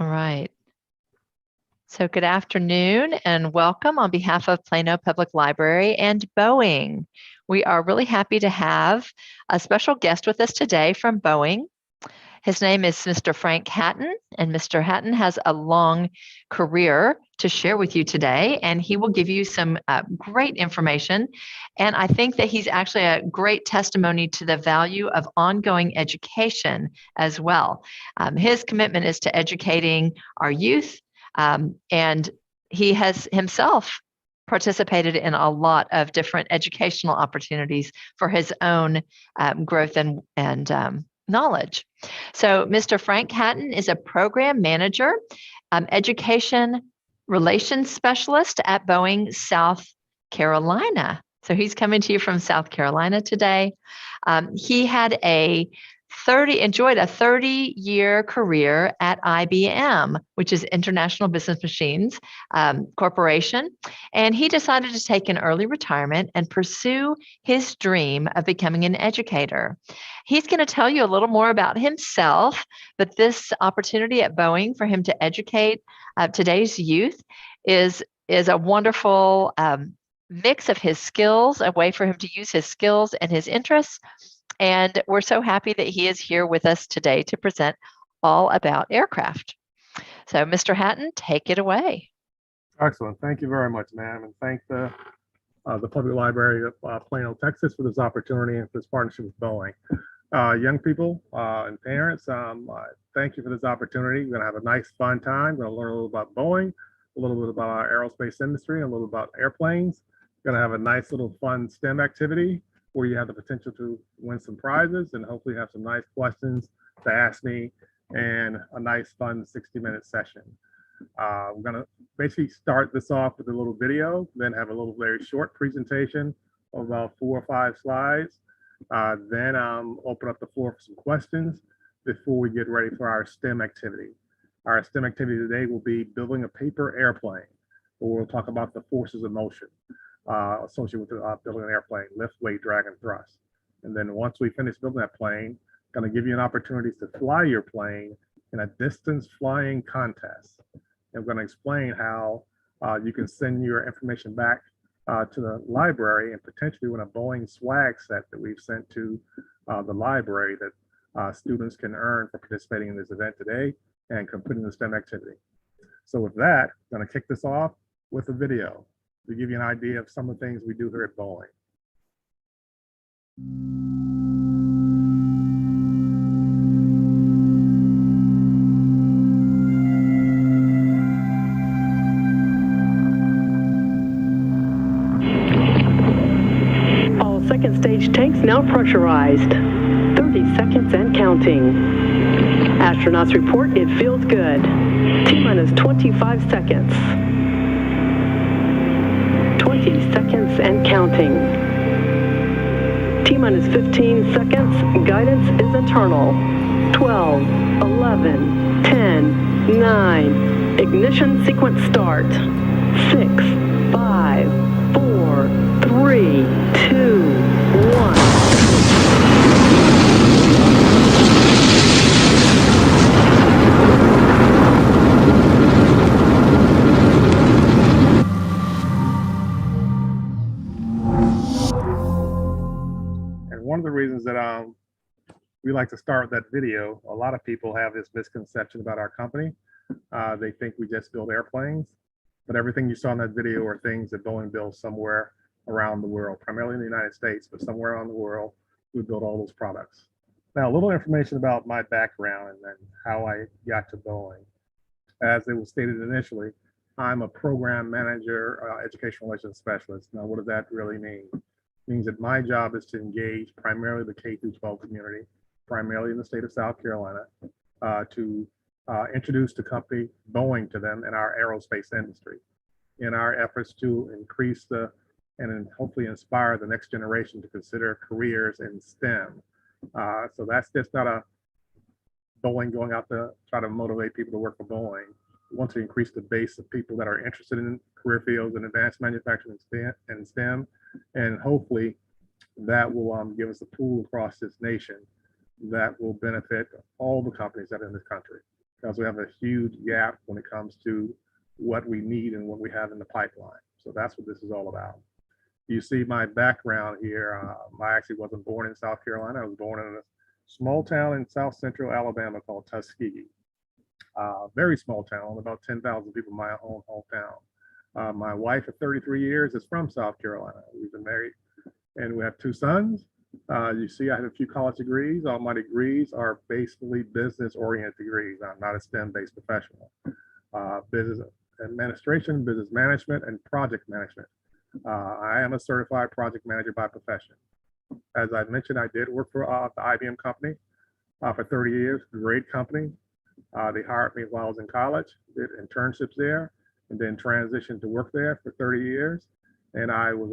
All right. So good afternoon and welcome on behalf of Plano Public Library and Boeing. We are really happy to have a special guest with us today from Boeing. His name is Mr. Frank Hatton, and Mr. Hatton has a long career to share with you today, and he will give you some great information. And I think that he's actually a great testimony to the value of ongoing education as well. His commitment is to educating our youth, and he has himself participated in a lot of different educational opportunities for his own growth and knowledge. So Mr. Frank Hatton is a program manager, education relations specialist at Boeing South Carolina. So he's coming to you from South Carolina today. He had enjoyed a 30-year career at IBM, which is International Business Machines Corporation. And he decided to take an early retirement and pursue his dream of becoming an educator. He's going to tell you a little more about himself, but this opportunity at Boeing for him to educate today's youth is a wonderful mix of his skills, a way for him to use his skills and his interests. And we're so happy that he is here with us today to present all about aircraft. So, Mr. Hatton, take it away. Excellent. Thank you very much, ma'am. And thank the Public Library of Plano, Texas for this opportunity and for this partnership with Boeing. Young people and parents, thank you for this opportunity. We're going to have a nice, fun time. We're going to learn a little about Boeing, a little bit about our aerospace industry, and a little about airplanes. We're going to have a nice little fun STEM activity where you have the potential to win some prizes and hopefully have some nice questions to ask me and a nice fun 60-minute session. We're going to basically start this off with a little video, then have a little very short presentation of about 4 or 5 slides, then open up the floor for some questions before we get ready for our STEM activity. Our STEM activity today will be building a paper airplane, where we'll talk about the forces of motion associated with building an airplane: lift, weight, drag, and thrust. And then once we finish building that plane, going to give you an opportunity to fly your plane in a distance flying contest. And we're going to explain how you can send your information back to the library and potentially win a Boeing swag set that we've sent to the library that students can earn for participating in this event today and completing the STEM activity. So with that, I'm going to kick this off with a video to give you an idea of some of the things we do here at Boeing. All second stage tanks now pressurized. 30 seconds and counting. Astronauts report it feels good. T-minus 25 seconds. 20 seconds and counting. T-minus 15 seconds. Guidance is eternal. 12, 11, 10, 9. Ignition sequence start. 6, 5, 4, 3, 2, 1. One of the reasons that we like to start that video, a lot of people have this misconception about our company. They think we just build airplanes, but everything you saw in that video are things that Boeing builds somewhere around the world, primarily in the United States, but somewhere around the world, we build all those products. Now, a little information about my background and then how I got to Boeing. As it was stated initially, I'm a program manager, education relations specialist. Now, what does that really mean? Means that my job is to engage primarily the K through 12 community, primarily in the state of South Carolina, to introduce the company Boeing to them and our aerospace industry in our efforts to increase and hopefully inspire the next generation to consider careers in STEM. So that's just not a Boeing going out to try to motivate people to work for Boeing. We want to increase the base of people that are interested in career fields in advanced manufacturing and STEM. And hopefully that will give us a pool across this nation that will benefit all the companies that are in this country. because we have a huge gap when it comes to what we need and what we have in the pipeline. So that's what this is all about. You see my background here. I actually wasn't born in South Carolina. I was born in a small town in South Central Alabama called Tuskegee. Very small town, about 10,000 people, my own hometown. My wife of 33 years is from South Carolina. We've been married and we have 2 sons. You see, I have a few college degrees. All my degrees are basically business-oriented degrees. I'm not a STEM-based professional. Business administration, business management, and project management. I am a certified project manager by profession. As I mentioned, I did work for the IBM company for 30 years, great company. They hired me while I was in college, did internships there, and then transitioned to work there for 30 years. And I was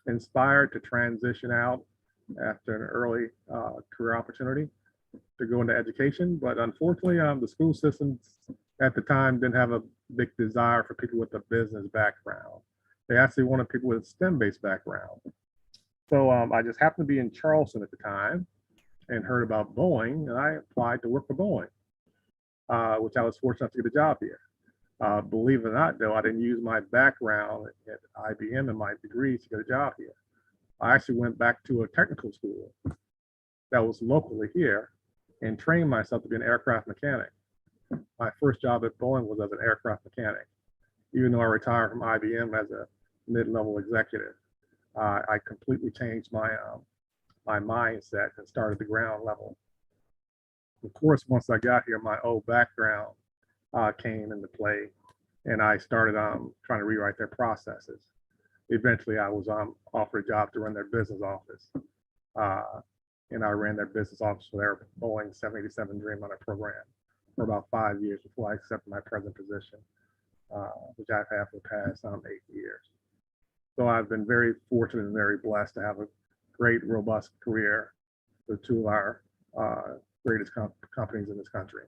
inspired to transition out after an early career opportunity to go into education. But unfortunately, the school systems at the time didn't have a big desire for people with a business background. They actually wanted people with a STEM-based background. So I just happened to be in Charleston at the time and heard about Boeing, and I applied to work for Boeing, which I was fortunate to get a job here. Believe it or not, though, I didn't use my background at IBM and my degrees to get a job here. I actually went back to a technical school that was locally here and trained myself to be an aircraft mechanic. My first job at Boeing was as an aircraft mechanic. Even though I retired from IBM as a mid-level executive, I completely changed my mindset and started at the ground level. Of course, once I got here, my old background came into play, and I started trying to rewrite their processes. Eventually, I was offered a job to run their business office, and I ran their business office for their Boeing 787 Dreamliner program for about 5 years before I accepted my present position, which I've had for the past 8 years. So I've been very fortunate and very blessed to have a great, robust career with 2 of our greatest companies in this country.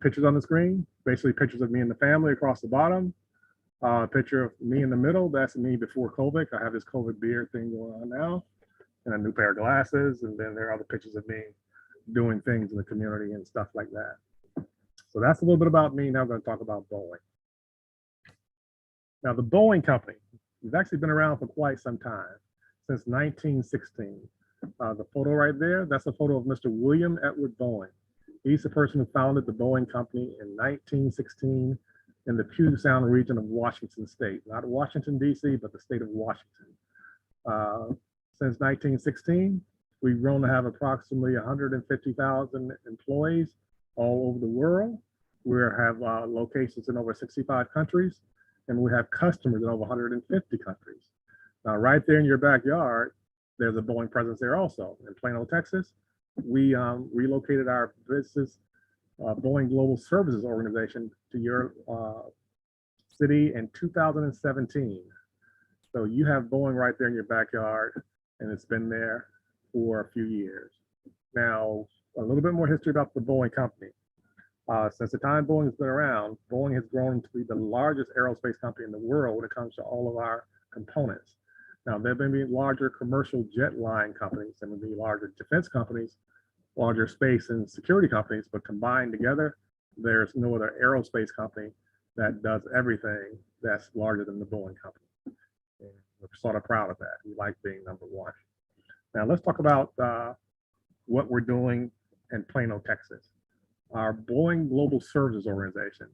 Pictures on the screen, basically pictures of me and the family across the bottom. Picture of me in the middle, that's me before COVID. I have this COVID beard thing going on now, and a new pair of glasses. And then there are other pictures of me doing things in the community and stuff like that. So that's a little bit about me. Now I'm going to talk about Boeing. Now the Boeing company has actually been around for quite some time, since 1916. The photo right there, that's a photo of Mr. William Edward Boeing. He's the person who founded the Boeing company in 1916 in the Puget Sound region of Washington State, not Washington, D.C., but the state of Washington. Since 1916, we've grown to have approximately 150,000 employees all over the world. We have locations in over 65 countries, and we have customers in over 150 countries. Now, right there in your backyard, there's a Boeing presence there also. In Plano, Texas, we relocated our business, Boeing Global Services Organization, to your city in 2017. So you have Boeing right there in your backyard, and it's been there for a few years. Now, a little bit more history about the Boeing company. Since the time Boeing has been around, Boeing has grown to be the largest aerospace company in the world when it comes to all of our components. Now, there may be larger commercial jet line companies, there may be larger defense companies, larger space and security companies, but combined together, there's no other aerospace company that does everything that's larger than the Boeing company. And we're sort of proud of that. We like being number 1. Now, let's talk about what we're doing in Plano, Texas. Our Boeing Global Services Organization.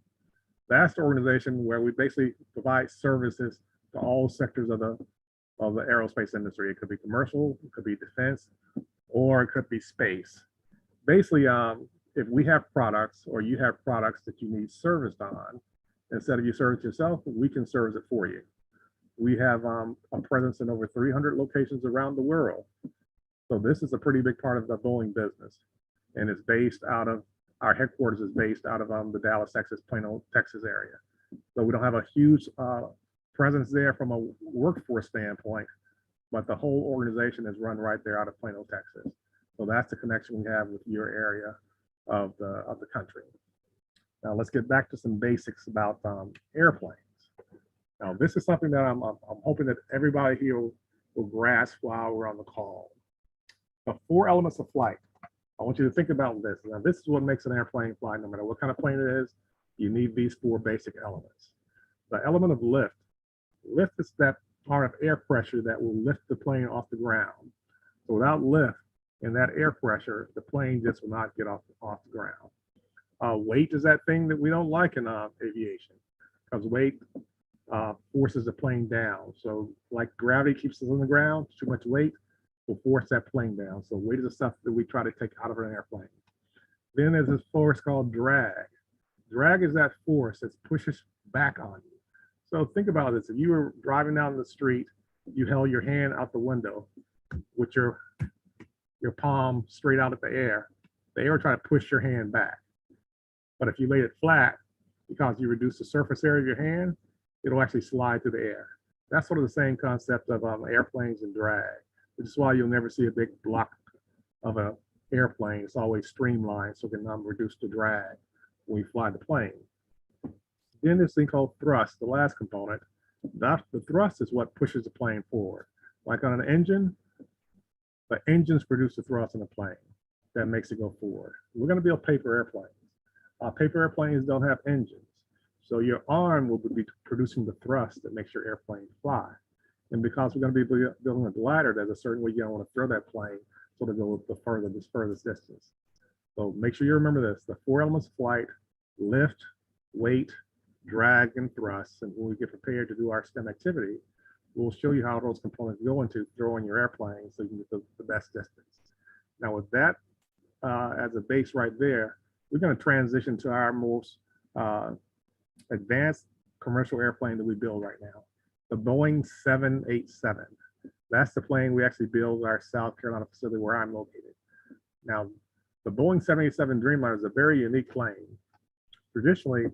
That's the organization where we basically provide services to all sectors of the aerospace industry. It could be commercial, it could be defense, or it could be space. Basically, if we have products or you have products that you need serviced on, instead of you service yourself, we can service it for you. We have a presence in over 300 locations around the world. So this is a pretty big part of the Boeing business. And it's based out of, our headquarters is based out of the Dallas, Texas, Plano, Texas area. So we don't have a huge presence there from a workforce standpoint, but the whole organization is run right there out of Plano, Texas. So that's the connection we have with your area of the country. Now let's get back to some basics about airplanes. Now this is something that I'm hoping that everybody here will grasp while we're on the call. The 4 elements of flight. I want you to think about this. Now, this is what makes an airplane fly, no matter what kind of plane it is. You need these four basic elements. The element of lift. Lift is that part of air pressure that will lift the plane off the ground. So without lift and that air pressure, the plane just will not get off the ground. Weight is that thing that we don't like in aviation, because weight forces the plane down. So like gravity keeps us on the ground, too much weight will force that plane down. So weight is the stuff that we try to take out of an airplane. Then there's this force called drag. Drag is that force that pushes back on you. So think about this. If you were driving down the street, you held your hand out the window with your palm straight out at the air will try to push your hand back. But if you laid it flat, because you reduce the surface area of your hand, it'll actually slide through the air. That's sort of the same concept of airplanes and drag, which is why you'll never see a big block of an airplane. It's always streamlined so it can reduce the drag when you fly the plane. Then this thing called thrust, the last component. The thrust is what pushes the plane forward. Like on an engine, the engines produce the thrust in the plane that makes it go forward. We're going to build paper airplanes. Paper airplanes don't have engines. So your arm will be producing the thrust that makes your airplane fly. And because we're going to be building a glider, there's a certain way you don't want to throw that plane so to go the furthest distance. So make sure you remember this: the four elements of flight: lift, weight, drag, and thrust. And when we get prepared to do our STEM activity, we'll show you how those components go into throwing your airplane so you can get the best distance. Now with that as a base right there, we're going to transition to our most advanced commercial airplane that we build right now, the Boeing 787. That's the plane we actually build at our South Carolina facility where I'm located. Now, the Boeing 787 Dreamliner is a very unique plane. Traditionally,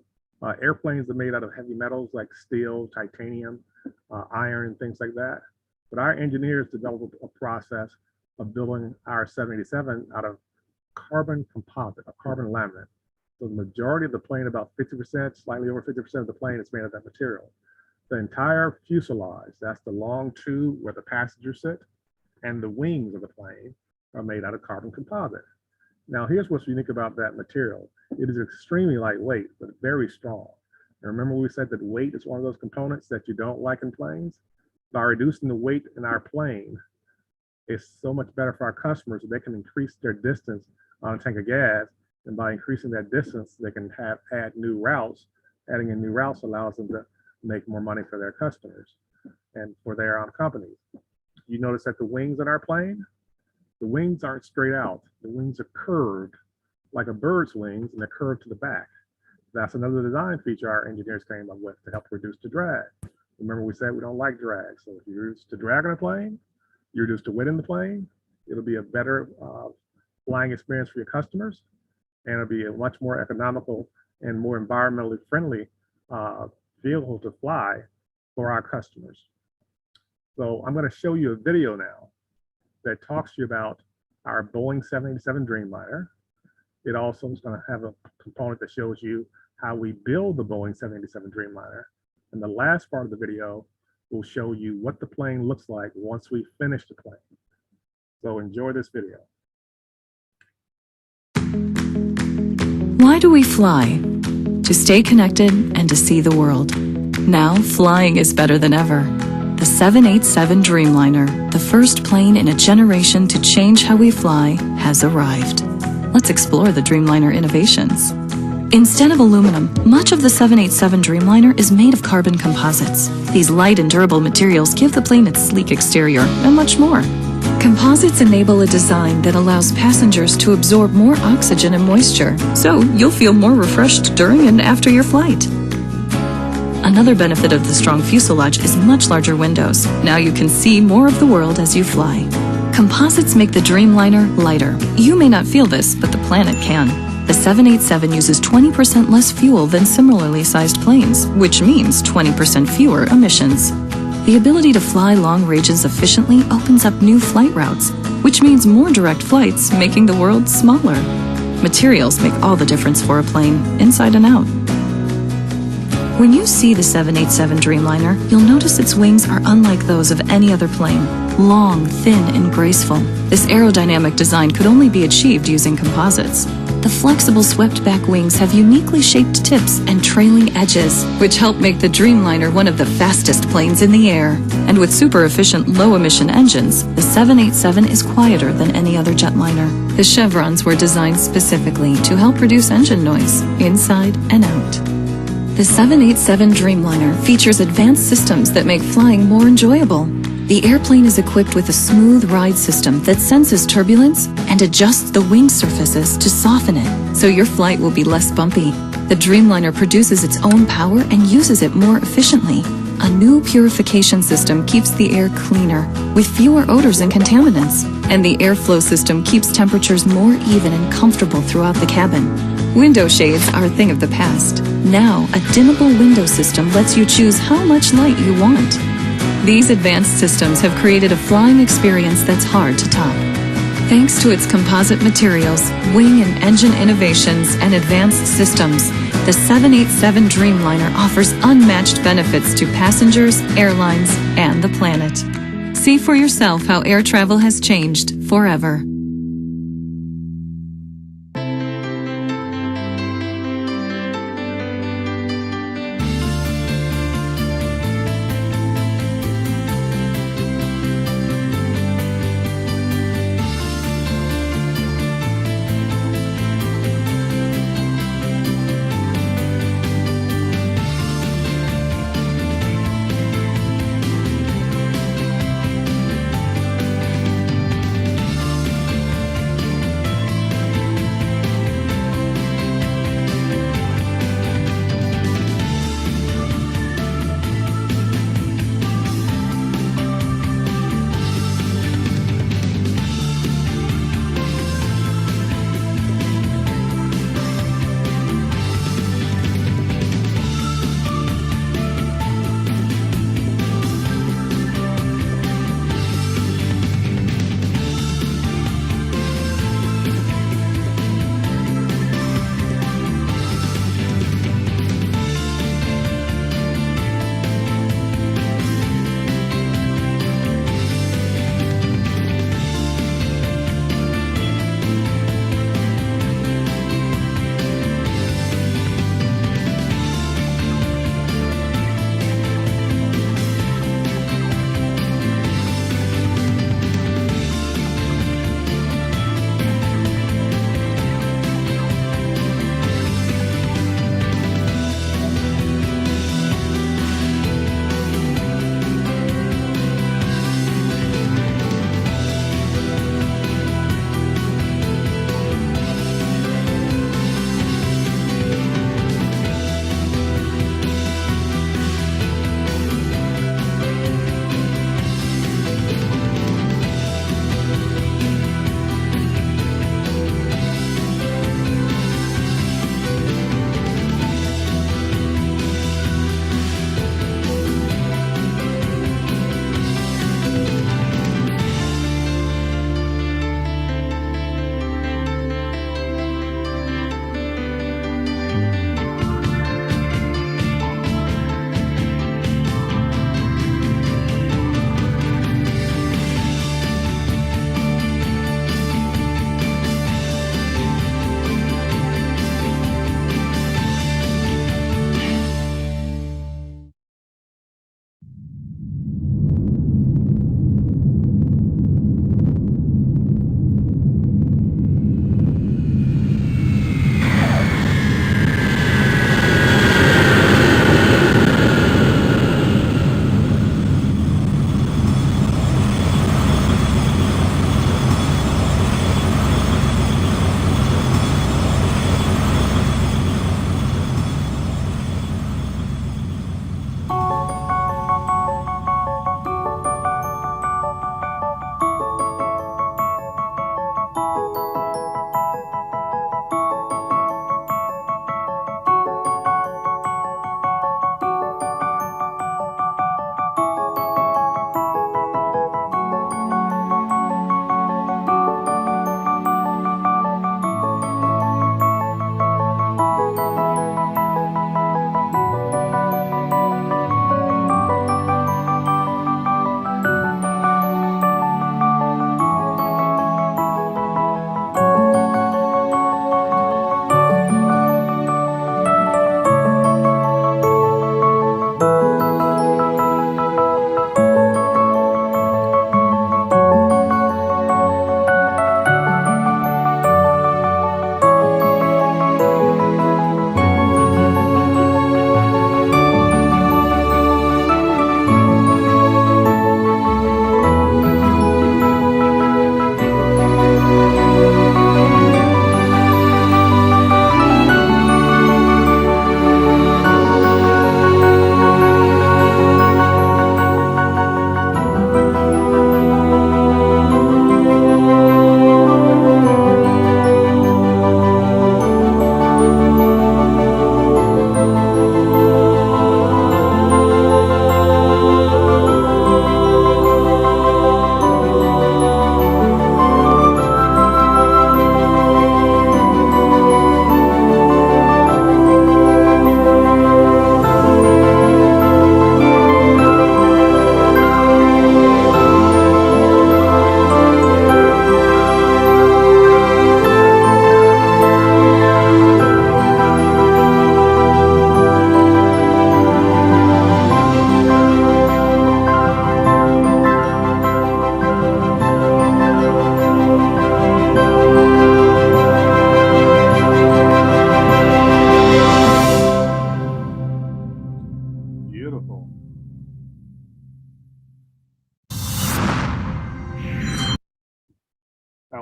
airplanes are made out of heavy metals like steel, titanium, iron, and things like that. But our engineers developed a process of building our 787 out of carbon composite, a carbon laminate. So the majority of the plane, about 50%, slightly over 50% of the plane is made of that material. The entire fuselage, that's the long tube where the passengers sit, and the wings of the plane are made out of carbon composite. Now, here's what's unique about that material. It is extremely lightweight, but very strong. And remember we said that weight is one of those components that you don't like in planes? By reducing the weight in our plane, it's so much better for our customers that they can increase their distance on a tank of gas, and by increasing that distance, they can add new routes. Adding in new routes allows them to make more money for their customers and for their companies. You notice that the wings on our plane, the wings aren't straight out. The wings are curved like a bird's wings, and they're curved to the back. That's another design feature our engineers came up with to help reduce the drag. Remember we said we don't like drag. So if you reduce the drag on a plane, you reduce the weight in the plane, it'll be a better flying experience for your customers, and it'll be a much more economical and more environmentally friendly vehicle to fly for our customers. So I'm going to show you a video now that talks to you about our Boeing 787 Dreamliner. It also is going to have a component that shows you how we build the Boeing 787 Dreamliner. And the last part of the video will show you what the plane looks like once we finish the plane. So enjoy this video. Why do we fly? To stay connected and to see the world. Now, flying is better than ever. The 787 Dreamliner, the first plane in a generation to change how we fly, has arrived. Let's explore the Dreamliner innovations. Instead of aluminum, much of the 787 Dreamliner is made of carbon composites. These light and durable materials give the plane its sleek exterior and much more. Composites enable a design that allows passengers to absorb more oxygen and moisture, so you'll feel more refreshed during and after your flight. Another benefit of the strong fuselage is much larger windows. Now you can see more of the world as you fly. Composites make the Dreamliner lighter. You may not feel this, but the planet can. The 787 uses 20% less fuel than similarly sized planes, which means 20% fewer emissions. The ability to fly long ranges efficiently opens up new flight routes, which means more direct flights, making the world smaller. Materials make all the difference for a plane, inside and out. When you see the 787 Dreamliner, you'll notice its wings are unlike those of any other plane. long, thin, and graceful. This aerodynamic design could only be achieved using composites. The flexible swept-back wings have uniquely shaped tips and trailing edges, which help make the Dreamliner one of the fastest planes in the air. And with super-efficient low-emission engines, the 787 is quieter than any other jetliner. The chevrons were designed specifically to help reduce engine noise, inside and out. The 787 Dreamliner features advanced systems that make flying more enjoyable. The airplane is equipped with a smooth ride system that senses turbulence and adjusts the wing surfaces to soften it, so your flight will be less bumpy. The Dreamliner produces its own power and uses it more efficiently. A new purification system keeps the air cleaner, with fewer odors and contaminants, and the airflow system keeps temperatures more even and comfortable throughout the cabin. Window shades are a thing of the past. Now, a dimmable window system lets you choose how much light you want. These advanced systems have created a flying experience that's hard to top. Thanks to its composite materials, wing and engine innovations, and advanced systems, the 787 Dreamliner offers unmatched benefits to passengers, airlines, and the planet. See for yourself how air travel has changed forever.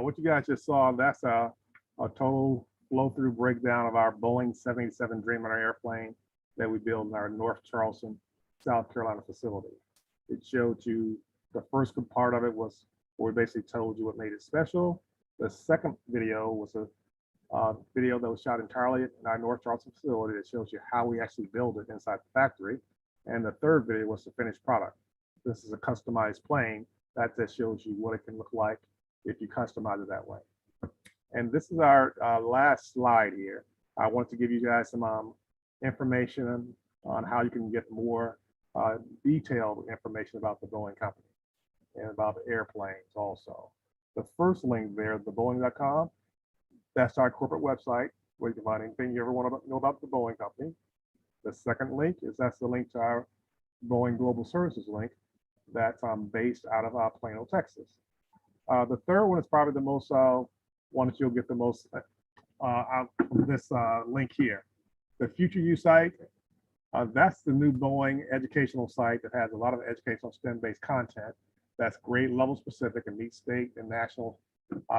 what you guys just saw, that's a total flow-through breakdown of our Boeing 787 Dreamliner airplane that we build in our North Charleston, South Carolina facility. It showed you the first good part of it was where we basically told you what made it special. The second video was a video that was shot entirely in our North Charleston facility that shows you how we actually build it inside the factory. And the third video was the finished product. This is a customized plane that just shows you what it can look like if you customize it that way. And this is our last slide here. I want to give you guys some information on how you can get more detailed information about the Boeing company and about the airplanes also. The first link there, theboeing.com, that's our corporate website where you can find anything you ever want to know about the Boeing company. The second link that's the link to our Boeing Global Services link that's based out of Plano, Texas. The third one is probably the most one that you'll get the most out from this link here. The Future You site, that's the new Boeing educational site that has a lot of educational STEM-based content that's grade level specific and meets state and national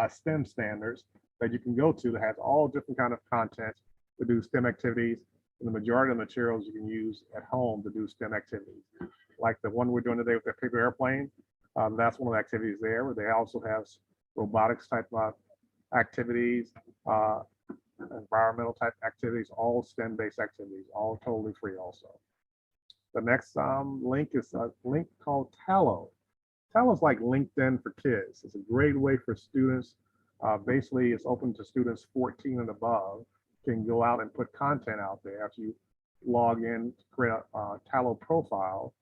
STEM standards that you can go to that has all different kind of content to do STEM activities. And the majority of the materials you can use at home to do STEM activities. Like the one we're doing today with the paper airplane, that's one of the activities there. Where they also have robotics type of activities, environmental type activities, all STEM-based activities, all totally free also. The next link is a link called Tallo. Tallo is like LinkedIn for kids. It's a great way for students. Basically, it's open to students 14 and above, can go out and put content out there after you log in, create a Tallo profile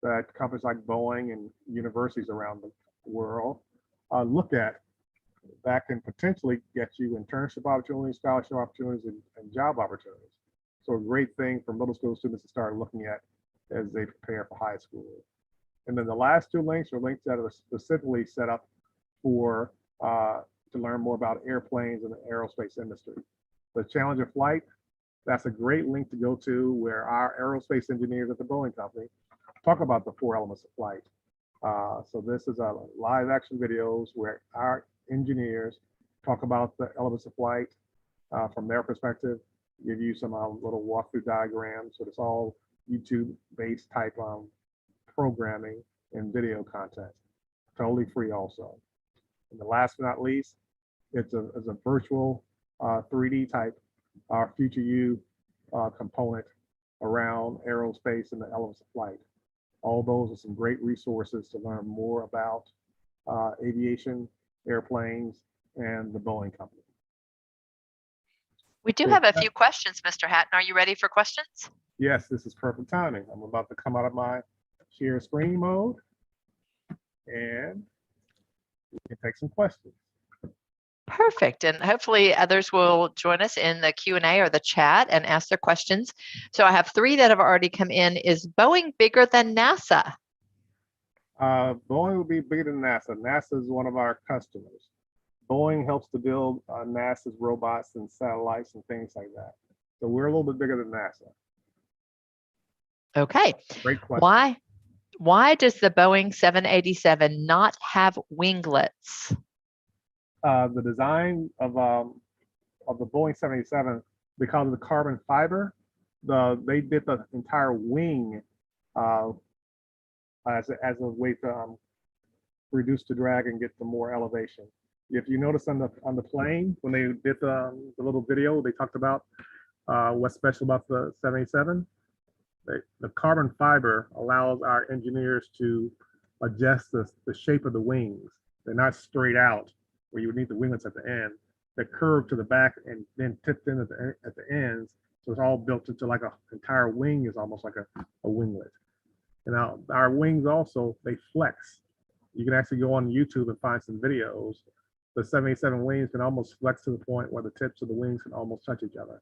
that companies like Boeing and universities around the world look at that can potentially get you internship opportunities, scholarship opportunities, and job opportunities. So a great thing for middle school students to start looking at as they prepare for high school. And then the last two links are links that are specifically set up for to learn more about airplanes and the aerospace industry. The Challenge of Flight, that's a great link to go to where our aerospace engineers at the Boeing company talk about the 4 elements of flight. So this is a live action videos where our engineers talk about the elements of flight from their perspective, give you some little walkthrough diagrams. So it's all YouTube-based type programming and video content, totally free also. And the last but not least, it's a virtual 3D type Future You component around aerospace and the elements of flight. All those are some great resources to learn more about aviation, airplanes, and the Boeing company. We do have a few questions, Mr. Hatton. Are you ready for questions? Yes, this is perfect timing. I'm about to come out of my share screen mode and we can take some questions. Perfect. And hopefully others will join us in the Q&A or the chat and ask their questions. So I have 3 that have already come in. Is Boeing bigger than NASA? Boeing will be bigger than NASA. NASA is one of our customers. Boeing helps to build NASA's robots and satellites and things like that. So we're a little bit bigger than NASA. Okay. Great question. Why does the Boeing 787 not have winglets? The design of the Boeing 787, because of the carbon fiber, they did the entire wing as a way to reduce the drag and get some more elevation. If you notice on the plane, when they did the little video, they talked about what's special about the 787. The carbon fiber allows our engineers to adjust the shape of the wings. They're not straight out where you would need the winglets at the end. They're curved to the back and then tipped in at the ends. So it's all built into like an entire wing is almost like a winglet. And now our wings also, they flex. You can actually go on YouTube and find some videos. The 787 wings can almost flex to the point where the tips of the wings can almost touch each other.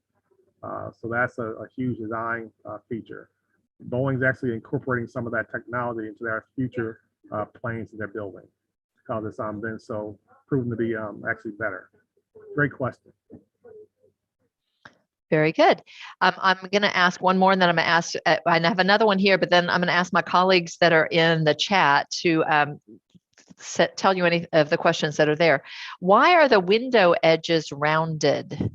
So that's a huge design feature. Boeing's actually incorporating some of that technology into their future planes that they're building because it's been so proven to be actually better. Great question. Very good. I'm going to ask one more, and then I'm going to ask, I have another one here, but then I'm going to ask my colleagues that are in the chat to tell you any of the questions that are there. Why are the window edges rounded?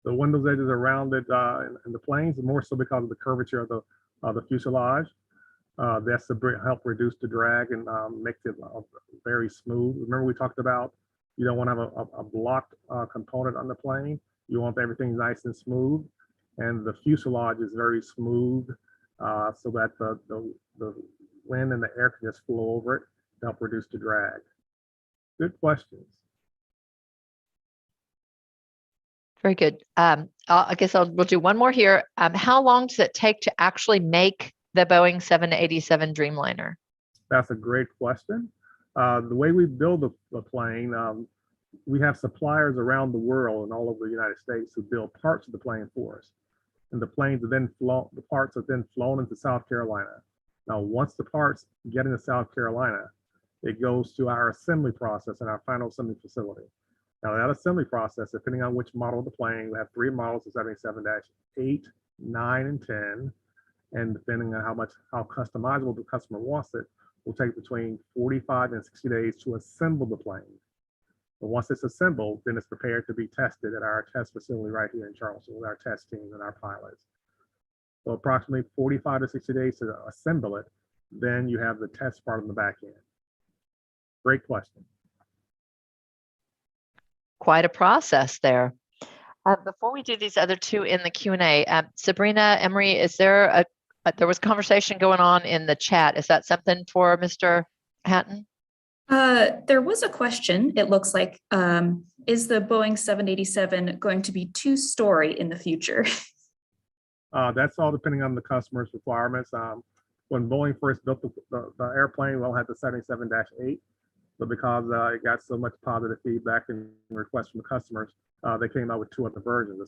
The windows edges are rounded in the planes, more so because of the curvature of the fuselage. That's to help reduce the drag and make it very smooth. Remember we talked about you don't want to have a blocked component on the plane. You want everything nice and smooth, and the fuselage is very smooth, so that the wind and the air can just flow over it to help reduce the drag. Good questions. Very good. I guess we'll do one more here. How long does it take to actually make the Boeing 787 Dreamliner? That's a great question. The way we build the plane, we have suppliers around the world and all over the United States who build parts of the plane for us. And the planes are then flown, the parts are then flown into South Carolina. Now, once the parts get into South Carolina, it goes to our assembly process in our final assembly facility. Now, that assembly process, depending on which model of the plane, we have 3 models, the 787-8, 9, and 10. And depending on how customizable the customer wants it, will take between 45 and 60 days to assemble the plane. But once it's assembled, then it's prepared to be tested at our test facility right here in Charleston with our test teams and our pilots. So approximately 45 to 60 days to assemble it, then you have the test part on the back end. Great question. Quite a process there. Before we do these other two in the Q&A, Sabrina, Emery, is there there was conversation going on in the chat. Is that something for Mr. Hatton? There was a question, it looks like, is the Boeing 787 going to be 2-story in the future? That's all depending on the customer's requirements. When Boeing first built the airplane, we all had the 787-8, but because it got so much positive feedback and requests from the customers, they came out with 2 other versions, the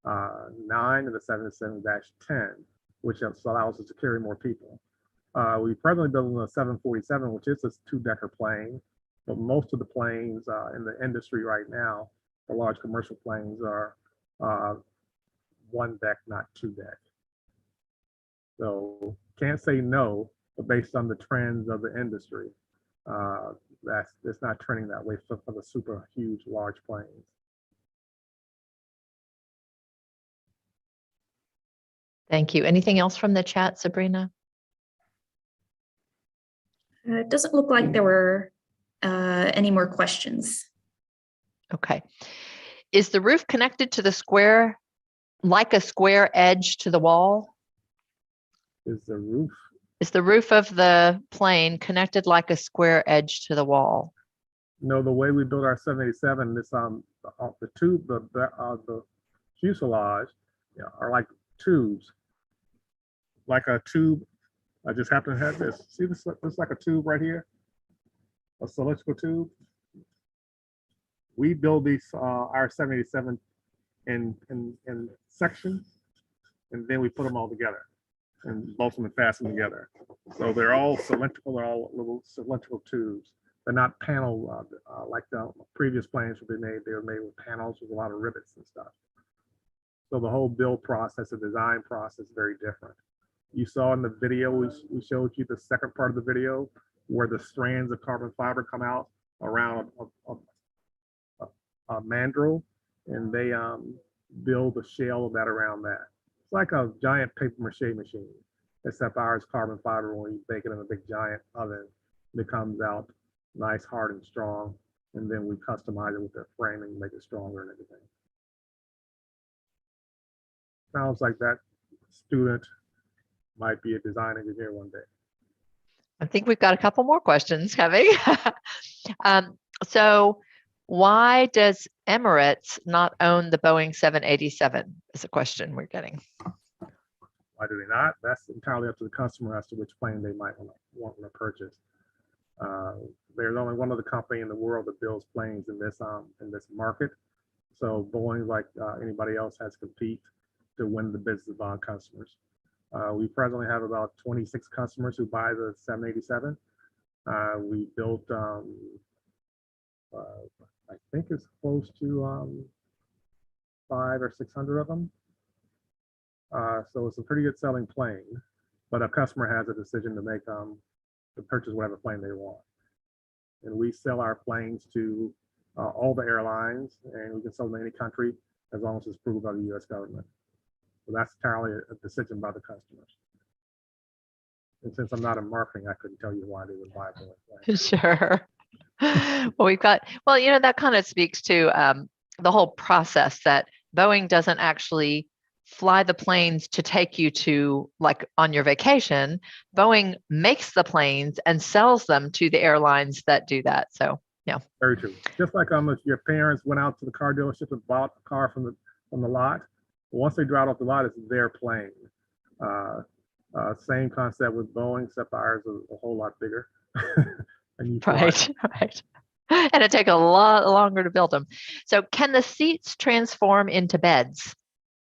77-9 and the 77-10, which allows us to carry more people. We presently building a 747, which is a 2-decker plane, but most of the planes in the industry right now, the large commercial planes, are 1 deck, not 2 deck. So can't say no, but based on the trends of the industry, it's not trending that way for the super huge large planes. Thank you. Anything else from the chat, Sabrina? It doesn't look like there were any more questions. Okay. Is the roof connected to the square, like a square edge to the wall? Is the roof? Is the roof of the plane connected like a square edge to the wall? No, the way we build our 787, this the tube, the fuselage, are like tubes, like a tube. I just happen to have this. See this? Looks like a tube right here, a cylindrical tube. We build these our 787 in sections, and then we put them all together and bolt them and fasten together. So they're all cylindrical. They're all little cylindrical tubes. They're not panel like the previous planes would be made. They were made with panels with a lot of rivets and stuff. So the whole build process, the design process, is very different. You saw in the video, we showed you the second part of the video where the strands of carbon fiber come out around a mandrel, and they build a shell of that around that. It's like a giant paper mache machine, except ours carbon fiber. When you bake it in a big giant oven, it comes out nice, hard, and strong, and then we customize it with the framing and make it stronger and everything. Sounds like that student might be a design engineer one day. I think we've got a couple more questions coming. So why does Emirates not own the Boeing 787 is a question we're getting. Why do they not? That's entirely up to the customer as to which plane they might want to purchase. There's only one other company in the world that builds planes in this market. So Boeing, like anybody else, has to compete to win the business of our customers. We presently have about 26 customers who buy the 787. We built, I think it's close to 500 or 600 of them. So it's a pretty good selling plane, but a customer has a decision to make to purchase whatever plane they want. And we sell our planes to all the airlines, and we can sell them in any country as long as it's approved by the U.S. government. So that's entirely a decision by the customers. And since I'm not in marketing, I couldn't tell you why they would buy a Boeing plane. Sure. Well, that kind of speaks to the whole process that Boeing doesn't actually fly the planes to take you to, like, on your vacation. Boeing makes the planes and sells them to the airlines that do that. So, yeah. Very true. Just like if your parents went out to the car dealership and bought a car from the lot, once they drive off the lot, it's their plane. Same concept with Boeing, except ours is a whole lot bigger. And you Right. And it takes a lot longer to build them. So can the seats transform into beds?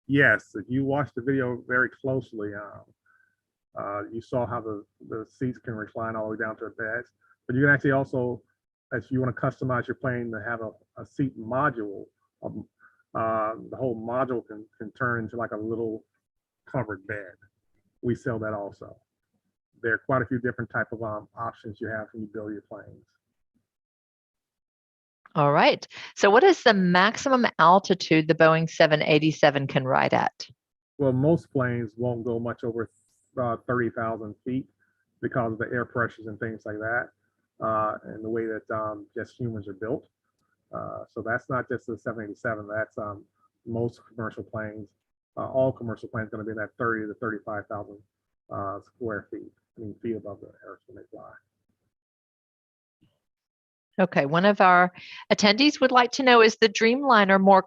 Yes, if you watch the video very closely, you saw how the seats can recline all the way down to the beds. But you can actually also, if you want to customize your plane to have a seat module, the whole module can turn into like a little covered bed. We sell that also. There are quite a few different type of options you have when you build your planes. All right. So what is the maximum altitude the Boeing 787 can ride at? Well, most planes won't go much over 30,000 feet because of the air pressures and things like that, and the way that just humans are built. So that's not just the 787. That's most commercial planes. All commercial planes going to be in that 30 to 35,000 square feet. Feet above the earth when they fly. Okay, one of our attendees would like to know, is the Dreamliner more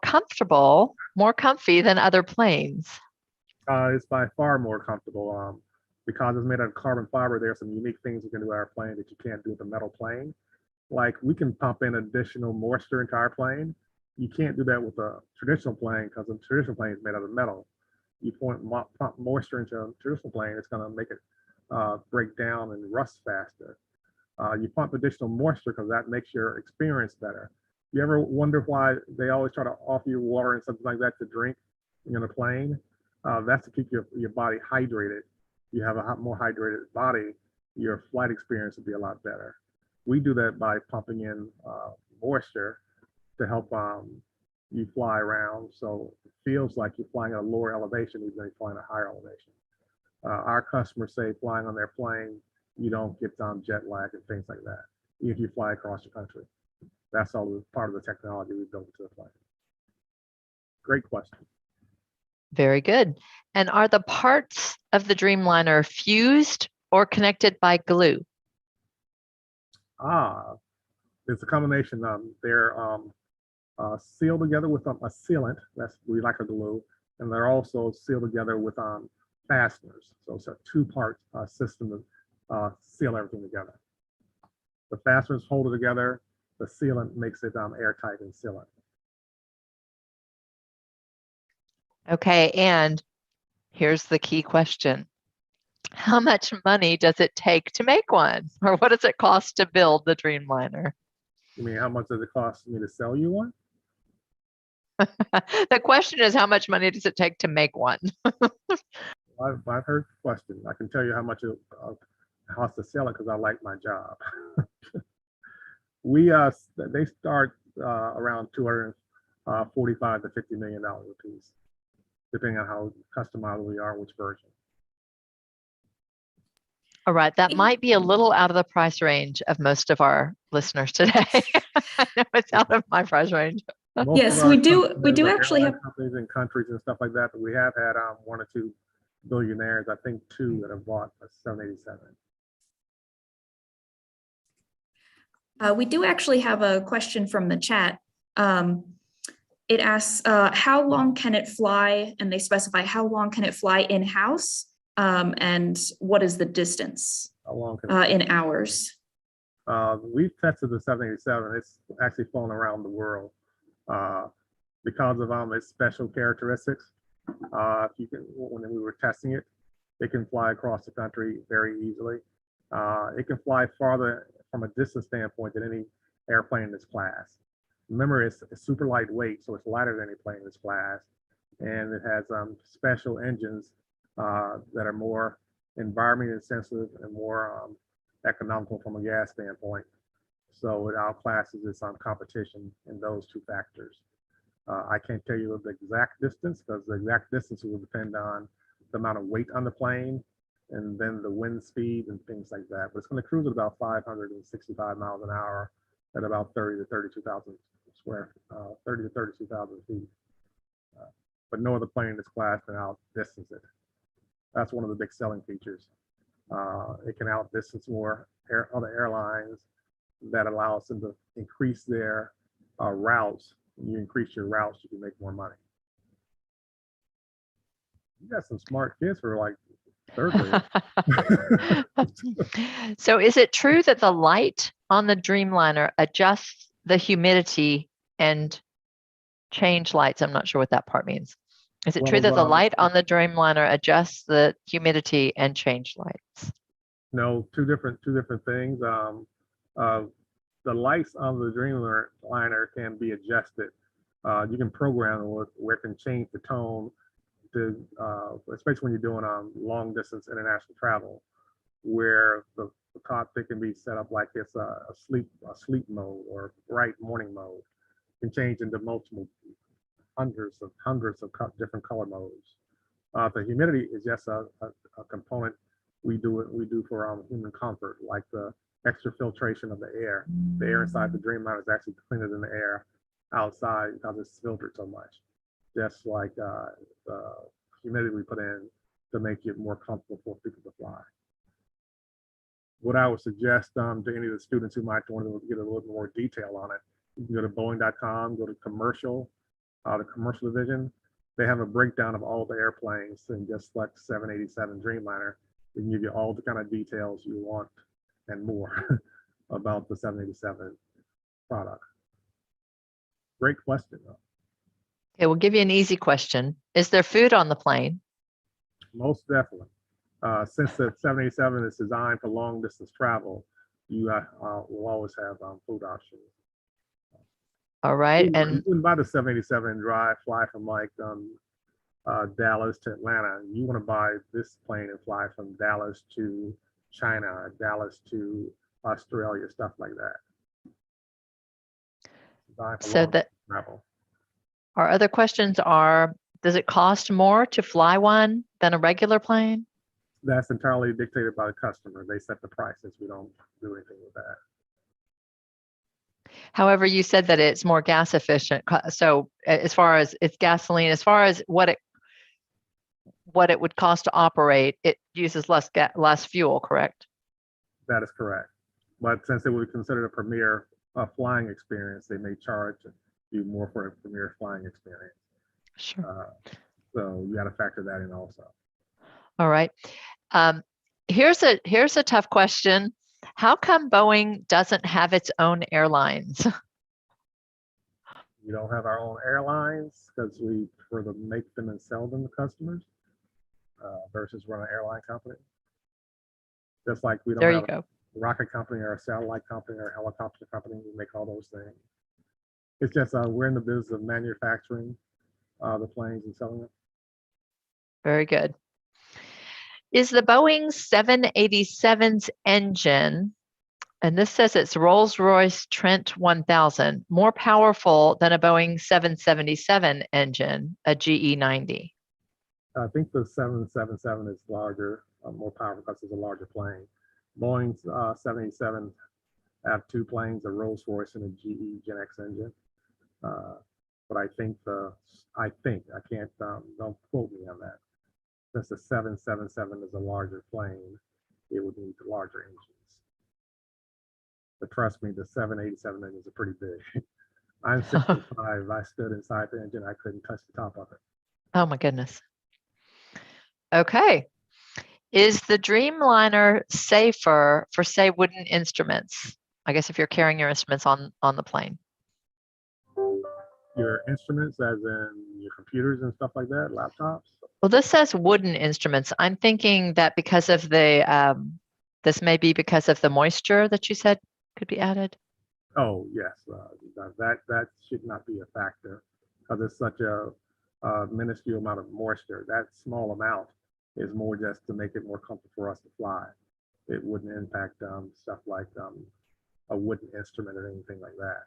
comfy than other planes? It's by far more comfortable. Because it's made out of carbon fiber, there are some unique things you can do with our plane that you can't do with a metal plane. Like, we can pump in additional moisture into our plane. You can't do that with a traditional plane because a traditional plane is made out of metal. You pump moisture into a traditional plane, it's going to make it break down and rust faster. You pump additional moisture because that makes your experience better. You ever wonder why they always try to offer you water and something like that to drink in a plane? That's to keep your body hydrated. You have a more hydrated body, your flight experience will be a lot better. We do that by pumping in moisture to help you fly around, so it feels like you're flying at a lower elevation even though you're flying at a higher elevation. Our customers say flying on their plane, you don't get jet lag and things like that, if you fly across the country. That's all part of the technology we built into the plane. Great question. Very good. And are the parts of the Dreamliner fused or connected by glue? It's a combination. They're sealed together with a sealant, we like a glue, and they're also sealed together with fasteners. So it's a two-part system to seal everything together. The fasteners hold it together. The sealant makes it airtight and seal it. Okay, and here's the key question. How much money does it take to make one? Or what does it cost to build the Dreamliner? You mean, how much does it cost me to sell you one? The question is, how much money does it take to make one? I've heard the question. I can tell you how much it costs to sell it because I like my job. They start around $245 to $50 million a piece, depending on how customizable we are, which version. All right, that might be a little out of the price range of most of our listeners today. I know it's out of my price range. Yes, we do actually have companies and countries and stuff like that, but we have had one or two billionaires, I think two, that have bought a 787. We do actually have a question from the chat. It asks, how long can it fly? And they specify how long can it fly in-house? And what is the distance in hours? We've tested the 787. It's actually flown around the world because of its special characteristics. When we were testing it, it can fly across the country very easily. It can fly farther from a distance standpoint than any airplane in this class. Remember, it's super lightweight, so it's lighter than any plane in this class, and it has special engines that are more environmentally sensitive and more economical from a gas standpoint. So it outclasses its competition in those two factors. I can't tell you the exact distance because the exact distance will depend on the amount of weight on the plane and then the wind speed and things like that. But it's going to cruise at about 565 miles an hour at about 30 to 32,000 feet. But no other plane in this class can outdistance it. That's one of the big selling features. It can outdistance more other airlines. That allows them to increase their routes. When you increase your routes, you can make more money. You got some smart kids for like third grade. So is it true that the light on the Dreamliner adjusts the humidity and change lights? I'm not sure what that part means. Is it true that the light on the Dreamliner adjusts the humidity and change lights? No, two different things. The lights on the Dreamliner can be adjusted. You can program it where it can change the tone, especially when you're doing long distance international travel, where the cockpit can be set up like it's a sleep mode or bright morning mode. It can change into multiple hundreds of different color modes. The humidity is just a component we do for human comfort, like the extra filtration of the air. The air inside the Dreamliner is actually cleaner than the air outside because it's filtered so much. Just like the humidity we put in to make it more comfortable for people to fly. What I would suggest to any of the students who might want to get a little more detail on it, you can go to Boeing.com, go to commercial, the commercial division. They have a breakdown of all the airplanes and just select 787 Dreamliner. They can give you all the kind of details you want and more about the 787 product. Great question, though. Okay, we'll give you an easy question. Is there food on the plane? Most definitely. Since the 787 is designed for long distance travel, you will always have food options. All right. You And wouldn't buy the 787 and fly from like Dallas to Atlanta. You want to buy this plane and fly from Dallas to China, Dallas to Australia, stuff like that. so that travel. our other questions are, does it cost more to fly one than a regular plane? That's entirely dictated by the customer. They set the prices. We don't do anything with that. However, you said that it's more gas efficient. So as far as it's gasoline, as far as what it would cost to operate, it uses less fuel, correct? That is correct. But since it would be considered a premier flying experience, they may charge you more for a premier flying experience. Sure. So you got to factor that in also. All right. Here's a tough question. How come Boeing doesn't have its own airlines? We don't have our own airlines because we prefer to make them and sell them to customers versus run an airline company. Just like we don't There have you go. a rocket company or a satellite company or a helicopter company. We make all those things. It's just we're in the business of manufacturing the planes and selling them. Very good. Is the Boeing 787's engine, and this says it's Rolls-Royce Trent 1000, more powerful than a Boeing 777 engine, a GE90? I think the 777 is larger, more powerful because it's a larger plane. Boeing's 787 have two planes, a Rolls-Royce and a GE Gen X engine. But I can't, don't quote me on that. Since the 777 is a larger plane, it would need larger engines. But trust me, the 787 engines are pretty big. I'm 6'5". I stood inside the engine. I couldn't touch the top of it. Oh my goodness. Okay. Is the Dreamliner safer for, say, wooden instruments? I guess if you're carrying your instruments on the plane. Your instruments, as in your computers and stuff like that, laptops? Well, this says wooden instruments. I'm thinking that because of the, this may be because of the moisture that you said could be added. Oh, yes. That should not be a factor because it's such a minuscule amount of moisture. That small amount is more just to make it more comfortable for us to fly. it wouldn't impact stuff like a wooden instrument or anything like that.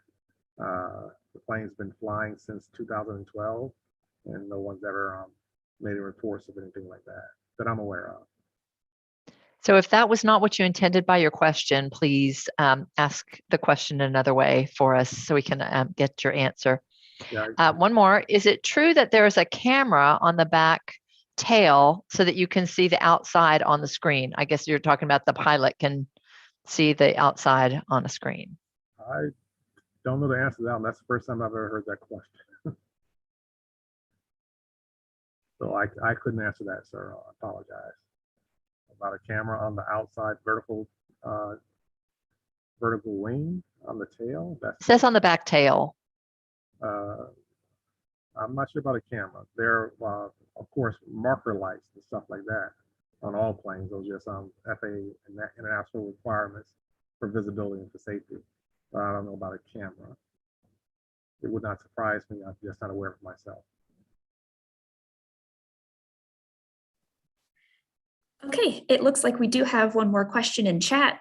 The plane's been flying since 2012, and no one's ever made any reports of anything like that I'm aware of. So if that was not what you intended by your question, please ask the question another way for us so we can get your answer. Yeah, One more. Is it true that there is a camera on the back tail so that you can see the outside on the screen? I guess you're talking about the pilot can see the outside on a screen. I don't know the answer to that one. That's the first time I've ever heard that question. So I couldn't answer that, sir. I apologize. About a camera on the outside vertical wing on the tail. It says on the back tail. I'm not sure about a camera. There are, of course, marker lights and stuff like that on all planes. Those are just FAA international requirements for visibility and for safety. But I don't know about a camera. It would not surprise me. I'm just not aware of myself. Okay, it looks like we do have one more question in chat.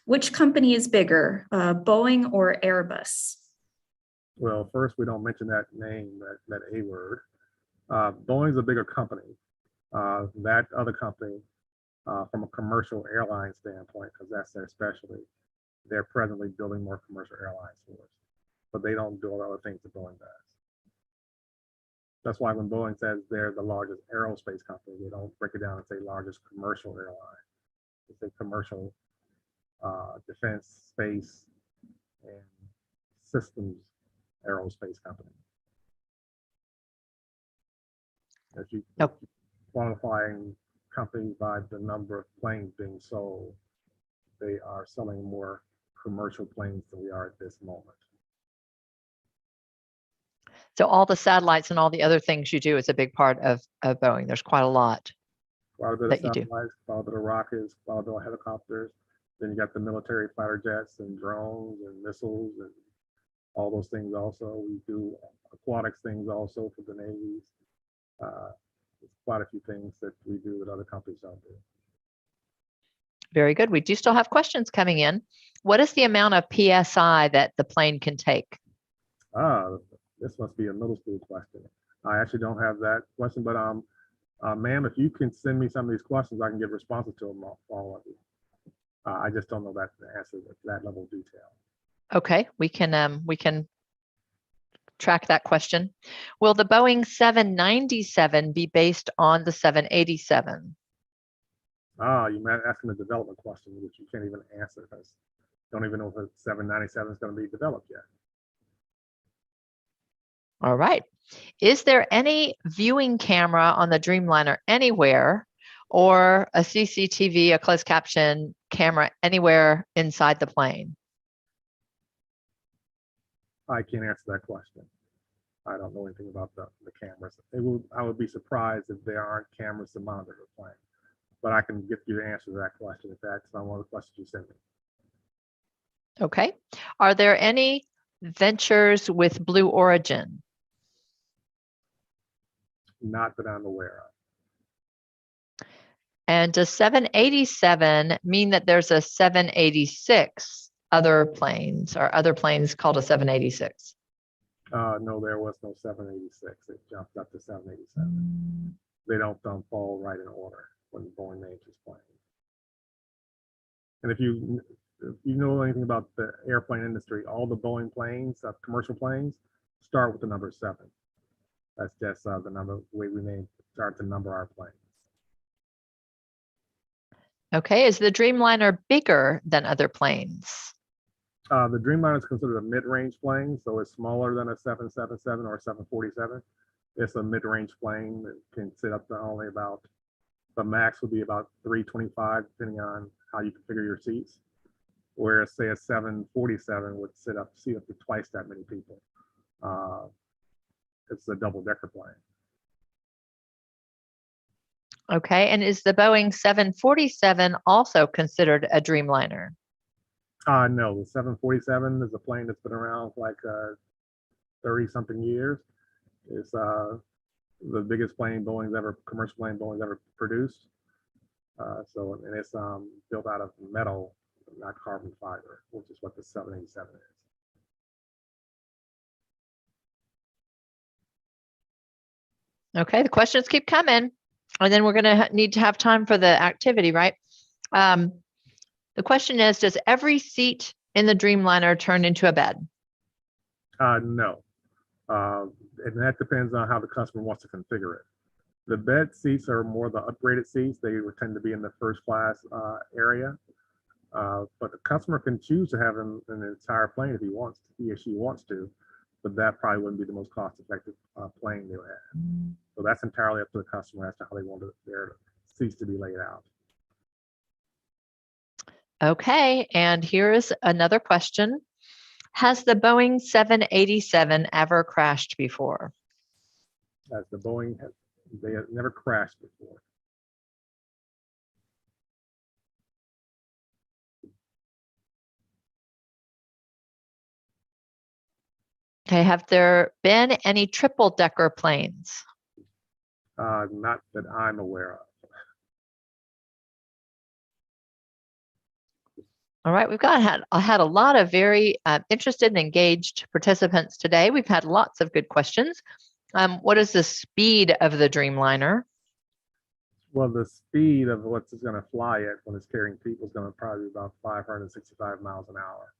Which company is bigger, Boeing or Airbus? Well, first, we don't mention that name, that A word. Boeing's a bigger company. That other company, from a commercial airline standpoint, because that's their specialty, they're presently building more commercial airlines for us, but they don't do all the other things that Boeing does. That's why when Boeing says they're the largest aerospace company, they don't break it down and say largest commercial airline. They say commercial defense, space, and systems aerospace company. If you qualifying companies by the number of planes being sold, they are selling more commercial planes than we are at this moment. So all the satellites and all the other things you do is a big part of Boeing. There's quite a lot Quite a bit that of you do. satellites, quite a bit of rockets, quite a bit of helicopters. Then you got the military fighter jets and drones and missiles and all those things also. We do aquatics things also for the navies. There's quite a few things that we do that other companies don't do. Very good. We do still have questions coming in. What is the amount of PSI that the plane can take? This must be a middle school question. I actually don't have that question, but ma'am, if you can send me some of these questions, I can give responses to them all of you. I just don't know the answer at that level of detail. Okay, we can track that question. Will the Boeing 797 be based on the 787? You're asking a development question, which you can't even answer because you don't even know if the 797 is going to be developed yet. All right. Is there any viewing camera on the Dreamliner anywhere, or a CCTV, a closed caption camera anywhere inside the plane? I can't answer that question. I don't know anything about the cameras. I would be surprised if there aren't cameras to monitor the plane. But I can get you the answer to that question if that's not one of the questions you sent me. Okay. Are there any ventures with Blue Origin? Not that I'm aware of. And does 787 mean that there's a 786 other planes, or other planes called a 786? No, there was no 786. It jumped up to 787. They don't fall right in order when Boeing names his plane. And if you know anything about the airplane industry, all the Boeing planes, commercial planes, start with the number 7. That's just the way we start to number our planes. Okay, is the Dreamliner bigger than other planes? The Dreamliner is considered a mid-range plane, so it's smaller than a 777 or a 747. It's a mid-range plane that can sit up to only about, the max would be about 325, depending on how you configure your seats. Whereas, say, a 747 would seat up to twice that many people. It's a double-decker plane. Okay, and is the Boeing 747 also considered a Dreamliner? No, the 747 is a plane that's been around for like 30-something years. It's the biggest commercial plane Boeing's ever produced. And it's built out of metal, not carbon fiber, which is what the 787 is. Okay, the questions keep coming, and then we're going to need to have time for the activity, right? The question is, does every seat in the Dreamliner turn into a bed? No. And that depends on how the customer wants to configure it. The bed seats are more the upgraded seats. They would tend to be in the first class area. But the customer can choose to have an entire plane if he or she wants to, but that probably wouldn't be the most cost-effective plane they would have. So that's entirely up to the customer as to how they want their seats to be laid out. Okay, and here is another question. Has the Boeing 787 ever crashed before? As the Boeing, they have never crashed before. Okay, have there been any triple-decker planes? Not that I'm aware of. All right, had a lot of very interested and engaged participants today. We've had lots of good questions. What is the speed of the Dreamliner? Well, the speed of what it's going to fly at when it's carrying people is going to probably be about 565 miles an hour.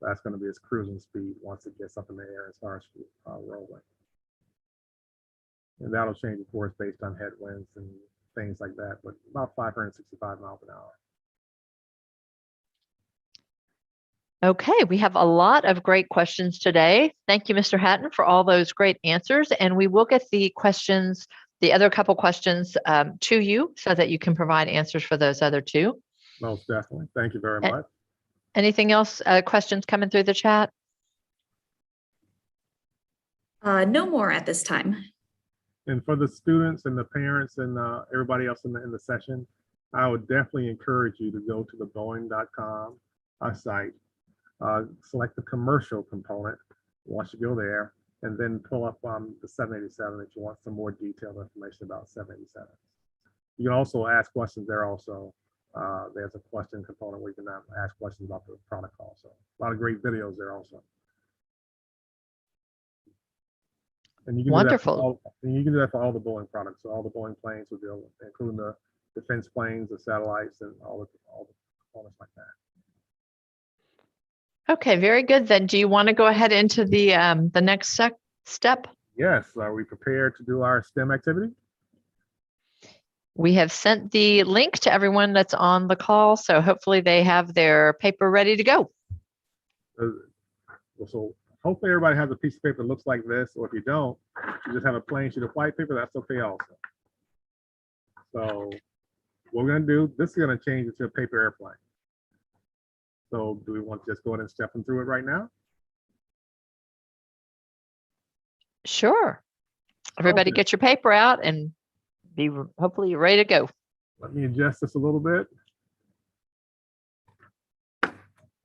That's going to be its cruising speed once it gets up in the air and starts rolling. And that'll change, of course, based on headwinds and things like that, but about 565 miles an hour. Okay, we have a lot of great questions today. Thank you, Mr. Hatton, for all those great answers. And we will get the questions, the other couple questions to you so that you can provide answers for those other two. Most definitely. Thank you very much. Anything else, questions coming through the chat? No more at this time. And for the students and the parents and everybody else in the session, I would definitely encourage you to go to the Boeing.com site, select the commercial component once you go there, and then pull up the 787 if you want some more detailed information about 787. You can also ask questions there also. There's a question component where you can ask questions about the product also. A lot of great videos there also. And you can Wonderful. you can do that for all the Boeing products. So all the Boeing planes will do, including the defense planes, the satellites, and all the components like that. Okay, very good. Then, do you want to go ahead into the next step? Yes. Are we prepared to do our STEM activity? We have sent the link to everyone that's on the call, so hopefully they have their paper ready to go. So hopefully everybody has a piece of paper that looks like this, or if you don't, you just have a plain sheet of white paper, that's okay also. So what we're gonna do, this is gonna change it to a paper airplane. So do we want to just go ahead and step them through it right now? Sure. Everybody Okay. get your paper out and hopefully you're ready to go. Let me adjust this a little bit.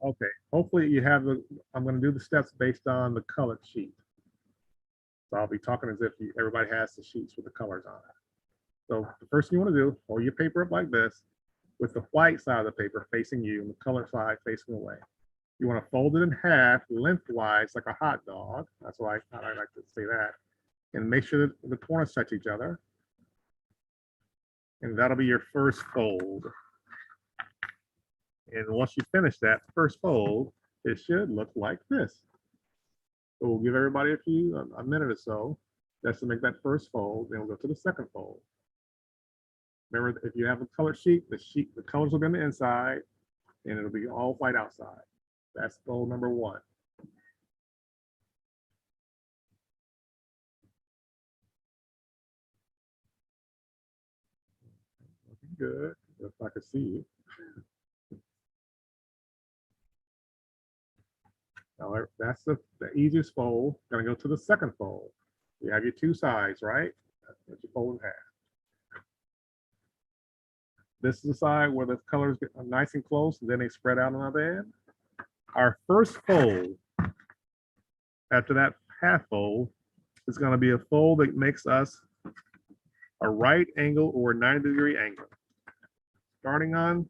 Okay, hopefully you have I'm going to do the steps based on the colored sheet. So I'll be talking as if everybody has the sheets with the colors on it. So the first thing you want to do, hold your paper up like this with the white side of the paper facing you and the colored side facing away. You want to fold it in half lengthwise like a hot dog. That's why I like to say that. And make sure that the corners touch each other. And that'll be your first fold. And once you finish that first fold, it should look like this. So we'll give everybody a minute or so just to make that first fold. Then we'll go to the second fold. Remember, if you have a colored sheet, the colors will be on the inside and it'll be all white outside. That's fold number one. Looking good, if I can see you. Now that's the easiest fold. Gonna go to the second fold. You have your two sides, right? That's what you fold in half. This is the side where the colors get nice and close, and then they spread out on the other end. Our first fold, after that half fold, is going to be a fold that makes us a right angle or a 90-degree angle. starting on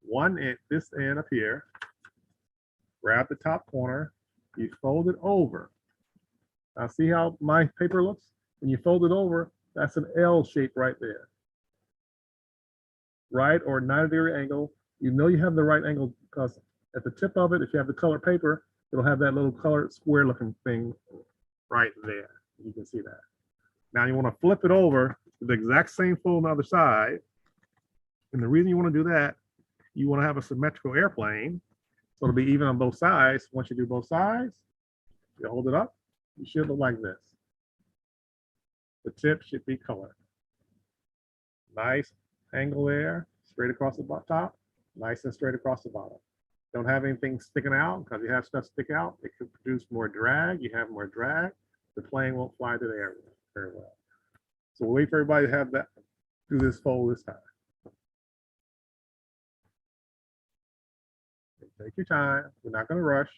one end, this end up here, grab the top corner, you fold it over. Now see how my paper looks? When you fold it over, that's an L shape right there. Right or 90-degree angle. You know you have the right angle because at the tip of it, if you have the colored paper, it'll have that little colored square looking thing right there. You can see that. Now you want to flip it over to the exact same fold on the other side. And the reason you want to do that, you want to have a symmetrical airplane. So it'll be even on both sides. Once you do both sides, you hold it up, you should look like this. The tip should be colored. Nice angle there, straight across the top, nice and straight across the bottom. Don't have anything sticking out, because you have stuff stick out, it could produce more drag. You have more drag, the plane won't fly to the air very well. So we'll wait for everybody to have that, do this fold this time. Take your time, we're not going to rush.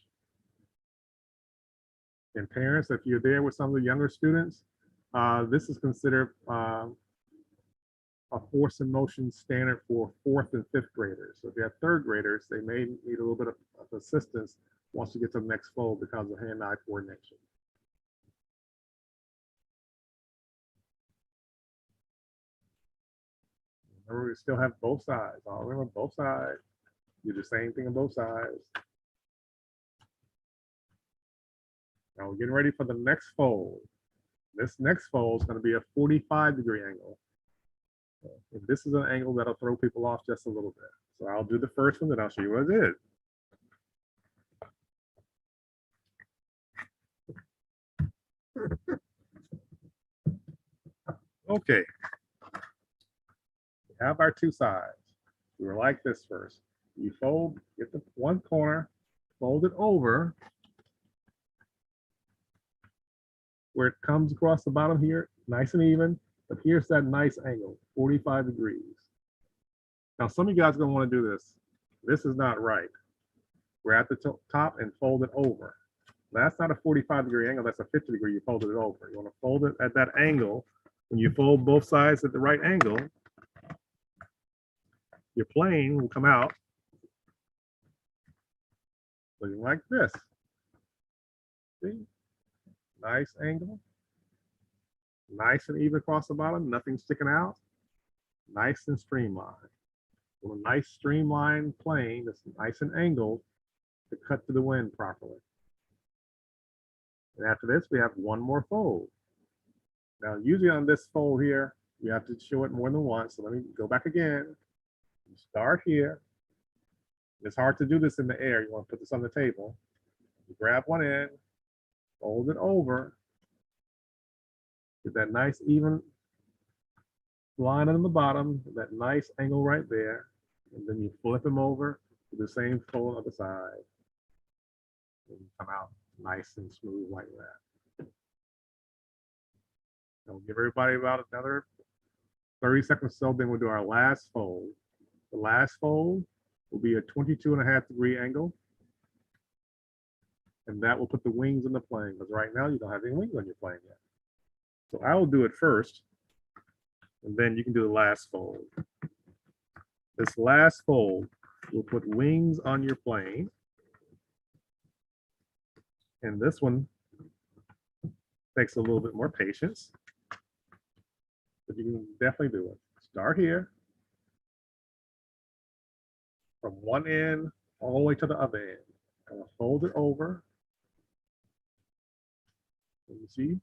And parents, if you're there with some of the younger students, this is considered a force and motion standard for 4th and 5th graders. So if you have 3rd graders, they may need a little bit of assistance once you get to the next fold because of hand-eye coordination. Remember, we still have both sides. I'll remember both sides. Do the same thing on both sides. Now we're getting ready for the next fold. This next fold is going to be a 45-degree angle. And this is an angle that'll throw people off just a little bit. So I'll do the first one, then I'll show you what it is. Okay. We have our two sides. We were like this first. You fold, get the one corner, fold it over where it comes across the bottom here, nice and even. But here's that nice angle, 45 degrees. Now, some of you guys are going to want to do this. This is not right. We're at the top and fold it over. That's not a 45-degree angle. That's a 50-degree. You folded it over. You want to fold it at that angle. When you fold both sides at the right angle, your plane will come out looking like this. See? Nice angle. Nice and even across the bottom, nothing sticking out. Nice and streamlined. With a nice streamlined plane that's nice and angled to cut to the wind properly. And after this, we have one more fold. Now, usually on this fold here, you have to show it more than once. So let me go back again. You start here. It's hard to do this in the air. You want to put this on the table. You grab one end, fold it over. Get that nice even line on the bottom, that nice angle right there. And then you flip them over to the same fold on the side. And you come out nice and smooth like that. I'll give everybody about another 30 seconds or so, then we'll do our last fold. The last fold will be a 22.5-degree angle. And that will put the wings in the plane, because right now you don't have any wings on your plane yet. So I will do it first, and then you can do the last fold. This last fold will put wings on your plane. And this one takes a little bit more patience, but you can definitely do it. Start here, from one end all the way to the other end. I'm gonna fold it over. And you see,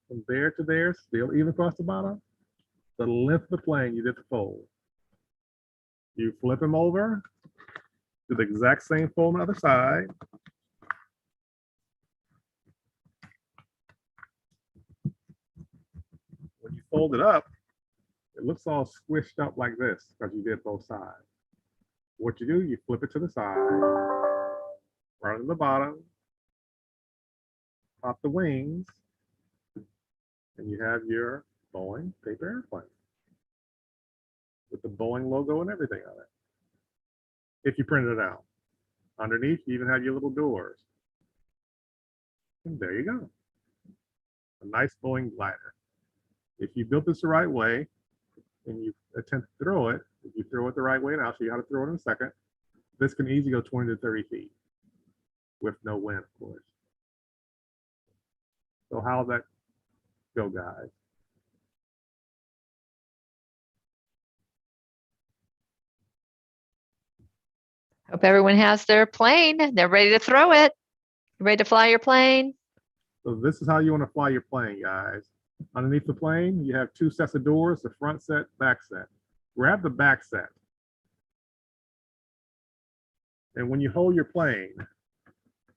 from there to there, still even across the bottom, the length of the plane you did the fold. You flip them over, do the exact same fold on the other side. When you fold it up, it looks all squished up like this because you did both sides. What you do, you flip it to the side, right on the bottom, pop the wings, and you have your Boeing paper airplane with the Boeing logo and everything on it. If you print it out. Underneath, you even have your little doors. And there you go. A nice Boeing glider. If you built this the right way, and you attempt to throw it, if you throw it the right way, and I'll show you how to throw it in a second, this can easily go 20 to 30 feet with no wind, of course. So how's that go, guys? Hope everyone has their plane. They're ready to throw it. You ready to fly your plane? So this is how you want to fly your plane, guys. Underneath the plane, you have two sets of doors, the front set, back set. Grab the back set. And when you hold your plane,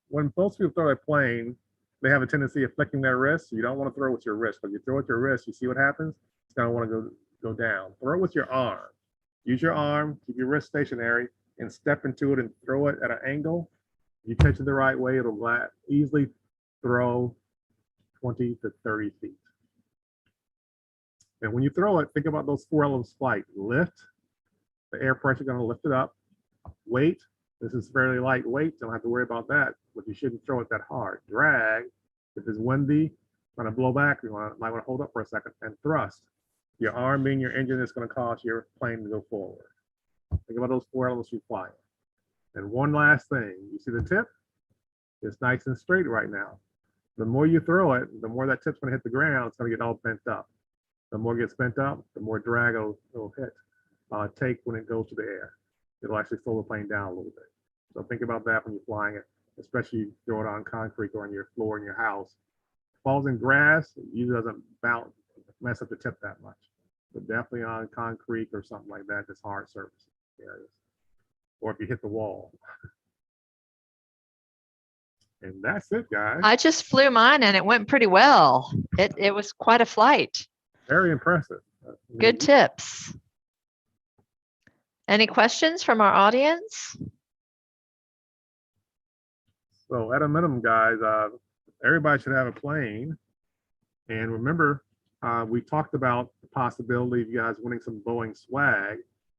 when most people throw a plane, they have a tendency of flicking their wrist. You don't want to throw with your wrist. But you throw with your wrist, you see what happens? It's going to want to go down. Throw it with your arm. Use your arm, keep your wrist stationary, and step into it and throw it at an angle. If you catch it the right way, it'll easily throw 20 to 30 feet. And when you throw it, think about those 4 elements of flight. Lift, the air pressure going to lift it up. Weight, this is fairly lightweight, don't have to worry about that, but you shouldn't throw it that hard. Drag, if it's windy, going to blow back, you might want to hold up for a second. And thrust, your arm being your engine is going to cause your plane to go forward. Think about those 4 elements you fly. And one last thing, you see the tip? It's nice and straight right now. The more you throw it, the more that tip's going to hit the ground, it's going to get all bent up. The more it gets bent up, the more drag it'll take when it goes to the air. It'll actually slow the plane down a little bit. So think about that when you're flying it, especially if you throw it on concrete or on your floor in your house. If it falls in grass, it usually doesn't mess up the tip that much. But definitely on concrete or something like that, just hard surface areas. Or if you hit the wall. And that's it, guys. I just flew mine and it went pretty well. It was quite a flight. Very impressive. Good tips. Any questions from our audience? So at a minimum, guys, everybody should have a plane. And remember, we talked about the possibility of you guys winning some Boeing swag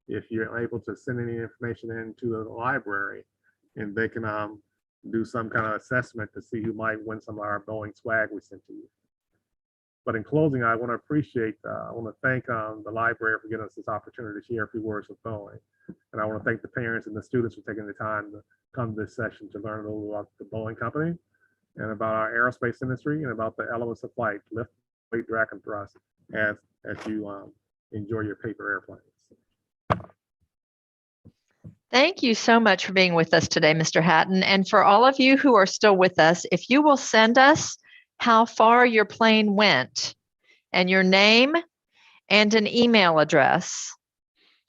if you're able to send any information into the library, and they can do some kind of assessment to see who might win some of our Boeing swag we sent to you. But in closing, I want to thank the library for giving us this opportunity to share a few words with Boeing. And I want to thank the parents and the students for taking the time to come to this session to learn a little about the Boeing company and about our aerospace industry and about the elements of flight, lift, weight, drag, and thrust as you enjoy your paper airplanes. Thank you so much for being with us today, Mr. Hatton. And for all of you who are still with us, if you will send us how far your plane went and your name and an email address,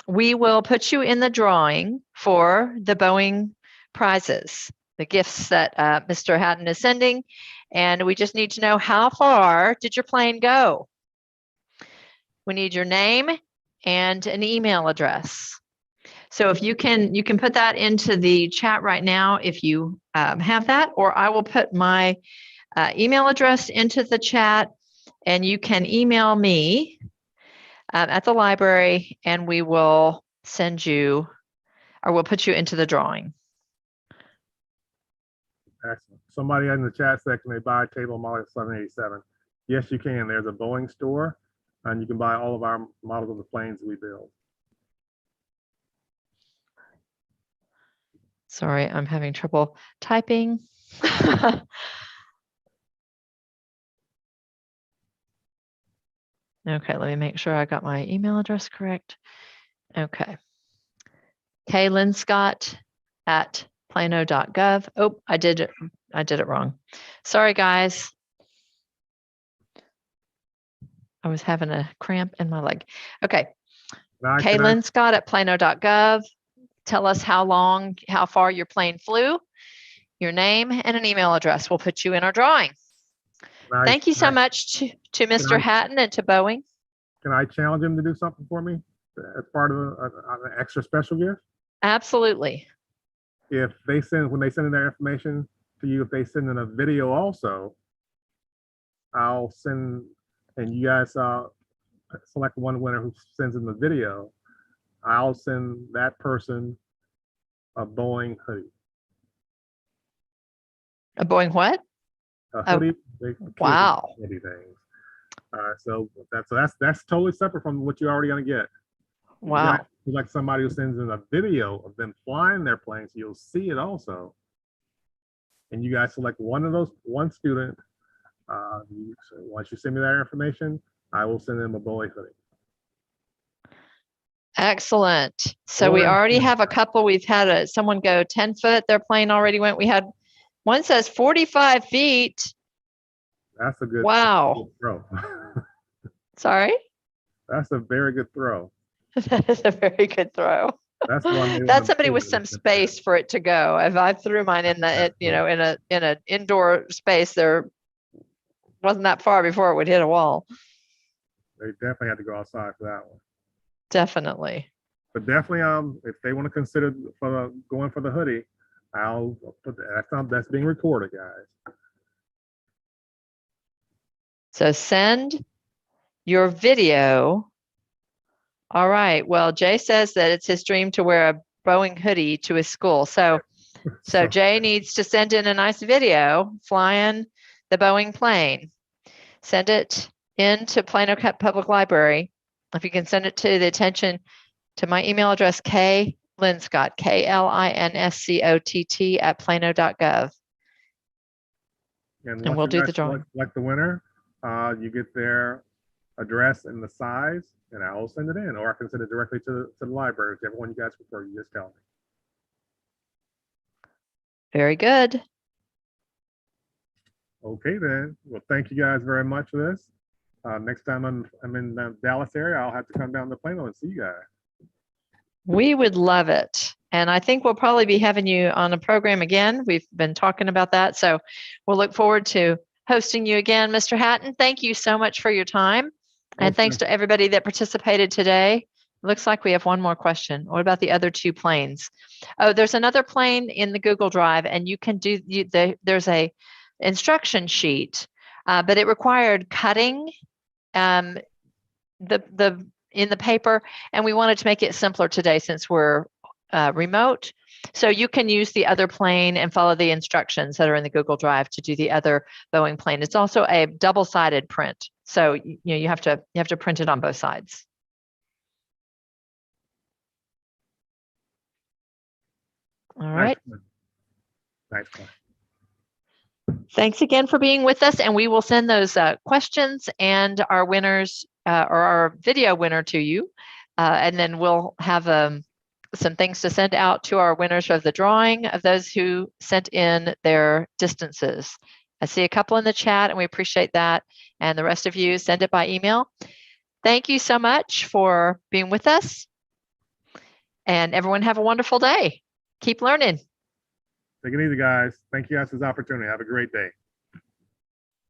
we will put you in the drawing for the Boeing prizes, the gifts that Mr. Hatton is sending. And we just need to know, how far did your plane go? We need your name and an email address. So if you can put that into the chat right now if you have that, or I will put my email address into the chat, and you can email me at the library, and we will send you, or we'll put you into the drawing. Excellent. Somebody in the chat section, they buy a table model 787. Yes, you can. There's a Boeing store, and you can buy all of our models of the planes we build. Sorry, I'm having trouble typing. Okay, let me make sure I got my email address correct. Okay. Kaylin Scott at plano.gov. Oh, I did it wrong. Sorry, guys. I was having a cramp in my leg. Okay. Kaylin Scott at plano.gov. Tell us how far your plane flew, your name, and an email address. We'll put you in our drawing. Thank you so much to Mr. Hatton and to Boeing. Can I challenge him to do something for me as part of an extra special gift? Absolutely. When they send in their information to you, if they send in a video also, I'll send, and you guys select one winner who sends in the video, I'll send that person a Boeing hoodie. A Boeing what? A hoodie. Wow. Things. So that's totally separate from what you're already gonna get. Wow. Like somebody who sends in a video of them flying their planes, you'll see it also. And you guys select one student. So once you send me that information, I will send them a Boeing hoodie. Excellent. So we already have a couple. We've had someone go 10 foot. Their plane already went. We had one says 45 feet. That's a good Wow. throw. Sorry? That's a very good throw. That is a very good throw. That's one. That's somebody with some space for it to go. If I threw mine in in an indoor space, there wasn't that far before it would hit a wall. They definitely had to go outside for that one. Definitely. But definitely, if they want to consider going for the hoodie, I'll put that's being recorded, guys. So send your video. All right. Well, Jay says that it's his dream to wear a Boeing hoodie to his school. So Jay needs to send in a nice video flying the Boeing plane. Send it in to Plano Public Library. If you can send it to the attention to my email address, klinscott, KLINSCOTT @plano.gov. And we'll do the drawing. Like the winner, you get their address and the size, and I will send it in, or I can send it directly to the library. Whichever one you guys prefer, you just tell me. Very good. Okay, then. Well, thank you guys very much for this. Next time I'm in the Dallas area, I'll have to come down to Plano and see you guys. We would love it. And I think we'll probably be having you on a program again. We've been talking about that. So we'll look forward to hosting you again, Mr. Hatton. Thank you so much for your time. And thanks to everybody that participated today. Looks like we have one more question. What about the other two planes? Oh, there's another plane in the Google Drive, and you can do there's a instruction sheet, but it required cutting in the paper, and we wanted to make it simpler today since we're remote. So you can use the other plane and follow the instructions that are in the Google Drive to do the other Boeing plane. It's also a double-sided print, so you have to print it on both sides. All right. Nice. Thanks again for being with us, and we will send those questions and our winners or our video winner to you, and then we'll have some things to send out to our winners of the drawing of those who sent in their distances. I see a couple in the chat, and we appreciate that, and the rest of you send it by email. Thank you so much for being with us, and everyone have a wonderful day. Keep learning. Take it easy, guys. Thank you guys for this opportunity. Have a great day.